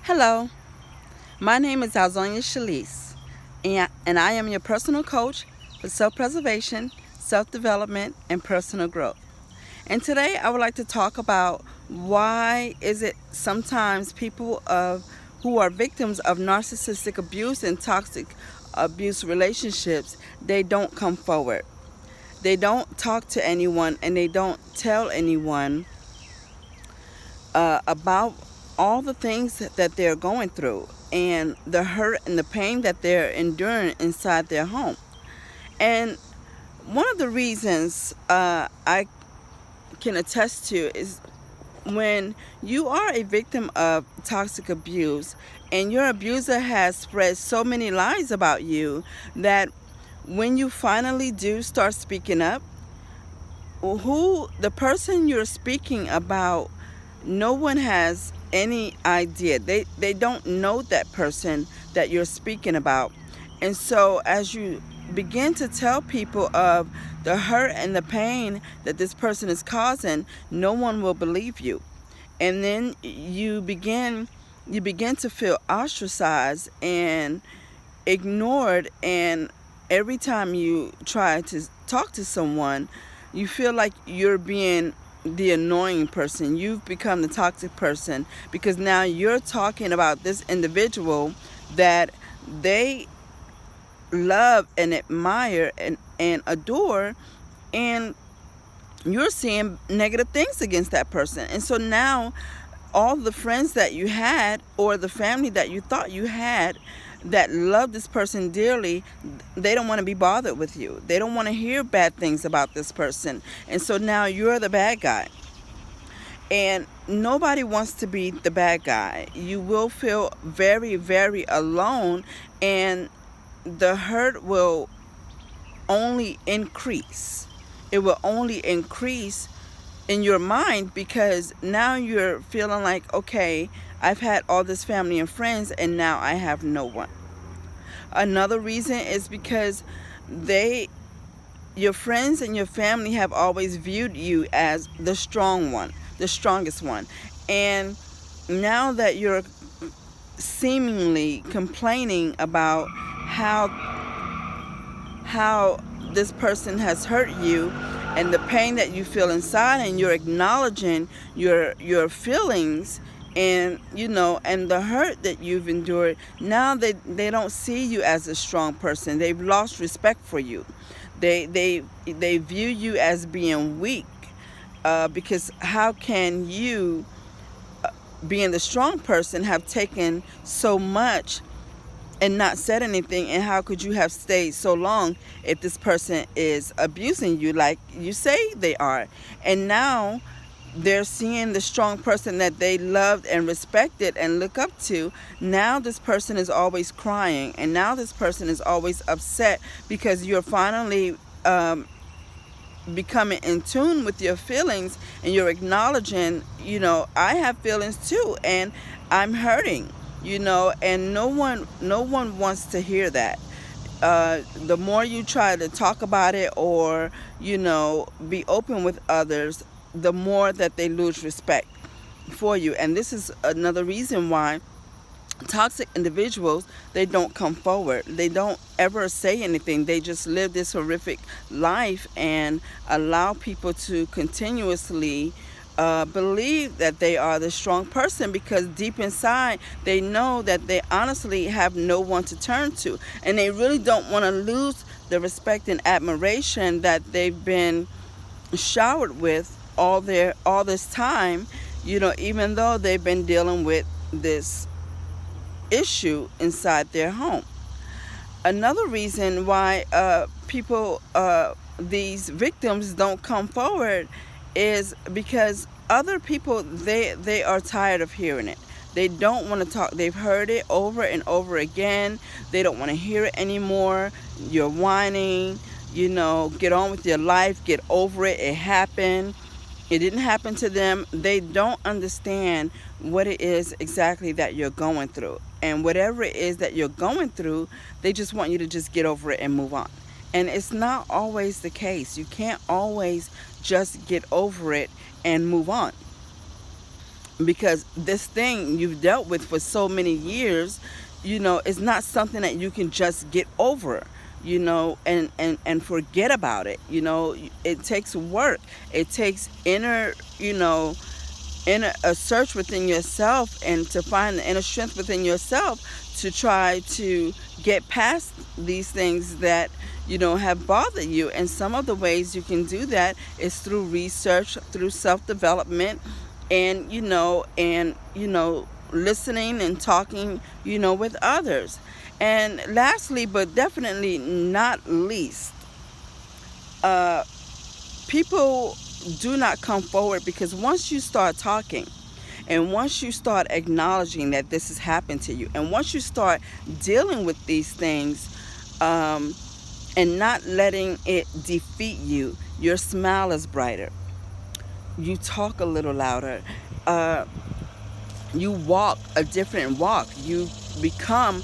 Hello, my name is Alzonia Shalise, and I am your personal coach for self preservation, self development, and personal growth. And today I would like to talk about why is it sometimes who are victims of narcissistic abuse and toxic abuse relationships, they don't come forward. They don't talk to anyone and they don't tell anyone about all the things that they're going through and the hurt and the pain that they're enduring inside their home. And one of the reasons I can attest to is when you are a victim of toxic abuse and your abuser has spread so many lies about you that when you finally do start speaking up, who the person you're speaking about, no one has any idea. They don't know that person that you're speaking about. And so as you begin to tell people of the hurt and the pain that this person is causing, no one will believe you. And then you begin to feel ostracized and ignored, and every time you try to talk to someone, you feel like you're being the annoying person. You've become the toxic person because now you're talking about this individual that they love and admire and adore, and you're seeing negative things against that person. And so now all the friends that you had or the family that you thought you had that love this person dearly, they don't want to be bothered with you. They don't want to hear bad things about this person. And so now you're the bad guy. And nobody wants to be the bad guy. You will feel very, very alone, and the hurt will only increase. It will only increase in your mind because now you're feeling like, okay, I've had all this family and friends and now I have no one. Another reason is because they your friends and your family have always viewed you as the strong one, the strongest one. And now that you're seemingly complaining about how this person has hurt you and the pain that you feel inside, and you're acknowledging your feelings and and the hurt that you've endured, now they don't see you as a strong person. They've lost respect for you. They view you as being weak, because how can you, being the strong person, have taken so much and not said anything? And how could you have stayed so long if this person is abusing you like you say they are? And now they're seeing the strong person that they loved and respected and look up to. Now this person is always crying, and now this person is always upset because you're finally becoming in tune with your feelings, and you're acknowledging, I have feelings too, and I'm hurting, and no one wants to hear that. The more you try to talk about it or be open with others, the more that they lose respect for you. And this is another reason why toxic individuals, they don't come forward. They don't ever say anything. They just live this horrific life and allow people to continuously believe that they are the strong person, because deep inside they know that they honestly have no one to turn to, and they really don't want to lose the respect and admiration that they've been showered with all this time, even though they've been dealing with this issue inside their home. Another reason why these victims don't come forward is because other people, they are tired of hearing it. They don't want to talk. They've heard it over and over again. They don't want to hear it anymore. You're whining, get on with your life, get over it. It happened. It didn't happen to them. They don't understand what it is exactly that you're going through. And whatever it is that you're going through, they just want you to just get over it and move on. And it's not always the case. You can't always just get over it and move on. because this thing you've dealt with for so many years, is not something that you can just get over, and forget about it. It takes work. It takes inner search within yourself, and to find the inner strength within yourself to try to get past these things that have bothered you. And some of the ways you can do that is through research, through self-development, and listening and talking with others. And lastly, but definitely not least, uh, people do not come forward, because once you start talking, and once you start acknowledging that this has happened to you, and once you start dealing with these things, and not letting it defeat you, your smile is brighter. You talk a little louder. You walk a different walk. Become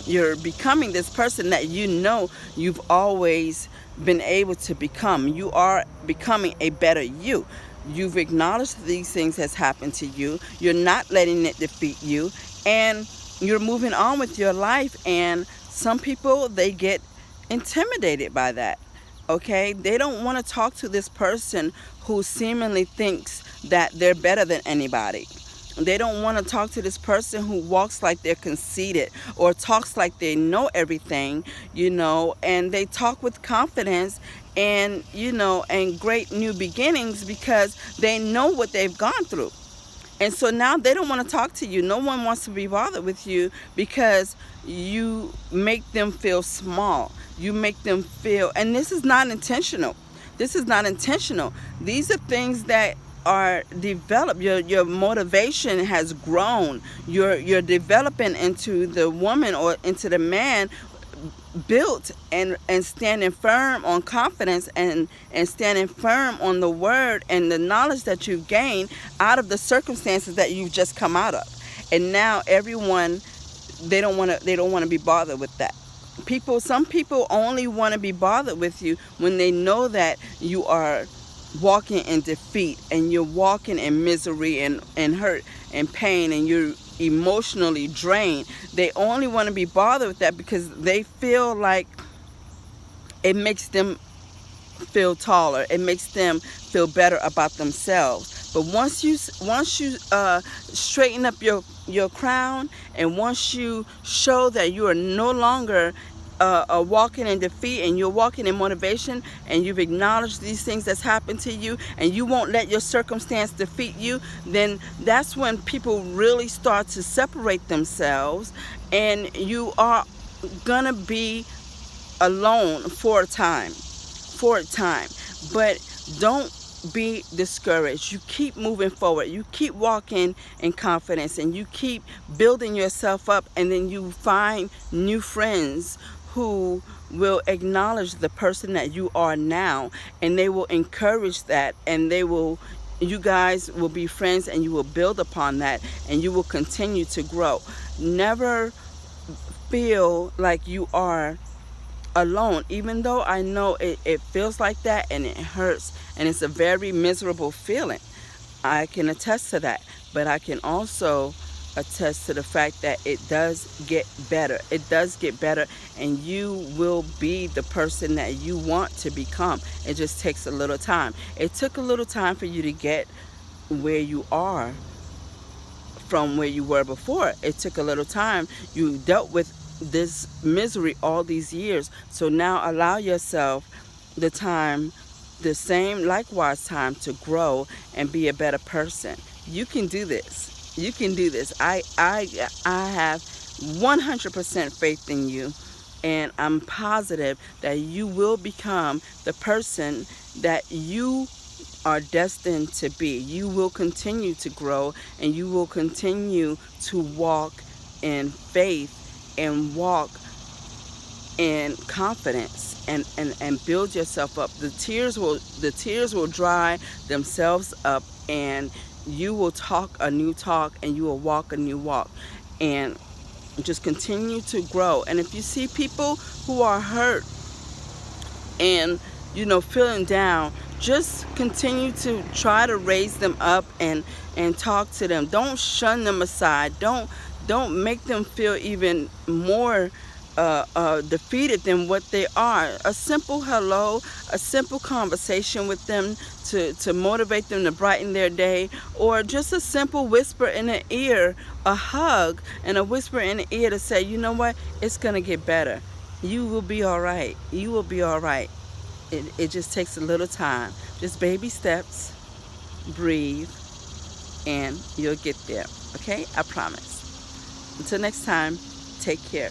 you're becoming this person that you've always been able to become. You are becoming a better you. You've acknowledged these things has happened to you. You're not letting it defeat you, and you're moving on with your life. And some people, they get intimidated by that. Okay? They don't want to talk to this person who seemingly thinks that they're better than anybody. They don't want to talk to this person who walks like they're conceited, or talks like they know everything, and they talk with confidence and great new beginnings, because they know what they've gone through. And so now they don't want to talk to you. No one wants to be bothered with you, because you make them feel small. You make them feel, and this is not intentional. This is not intentional. These are things that are developed. Your motivation has grown. You're developing into the woman, or into the man, built and standing firm on confidence, and standing firm on the word and the knowledge that you've gained out of the circumstances that you've just come out of. And now everyone, they don't want to be bothered with that. Some people only want to be bothered with you when they know that you are walking in defeat, and you're walking in misery and hurt and pain, and you're emotionally drained. They only want to be bothered with that because they feel like it makes them feel taller. It makes them feel better about themselves. But once you straighten up your crown, and once you show that you are no longer walking in defeat, and you're walking in motivation, and you've acknowledged these things that's happened to you, and you won't let your circumstance defeat you, then that's when people really start to separate themselves, and you are gonna be alone for a time. But don't be discouraged. You keep moving forward. You keep walking in confidence, and you keep building yourself up, and then you find new friends who will acknowledge the person that you are now, and they will encourage that, and you guys will be friends, and you will build upon that, and you will continue to grow. Never feel like you are alone, even though I know it feels like that, and it hurts, and it's a very miserable feeling. I can attest to that, but I can also attest to the fact that it does get better. It does get better, and you will be the person that you want to become. It just takes a little time. It took a little time for you to get where you are from where you were before. It took a little time. You dealt with this misery all these years, so now allow yourself the same likewise time to grow and be a better person. You can do this. You can do this. I have 100% faith in you, and I'm positive that you will become the person that you are destined to be. You will continue to grow, and you will continue to walk in faith, and walk in confidence, and build yourself up. The tears will dry themselves up, and you will talk a new talk, and you will walk a new walk, and just continue to grow. And if you see people who are hurt and feeling down, just continue to try to raise them up and talk to them. Don't shun them aside. Don't make them feel even more defeated than what they are. A simple hello, a simple conversation with them to motivate them to brighten their day, or just a simple whisper in the ear, a hug and a whisper in the ear to say, you know what, it's going to get better. You will be all right. You will be all right. It just takes a little time. Just baby steps, breathe, and you'll get there. Okay? I promise. Until next time, take care.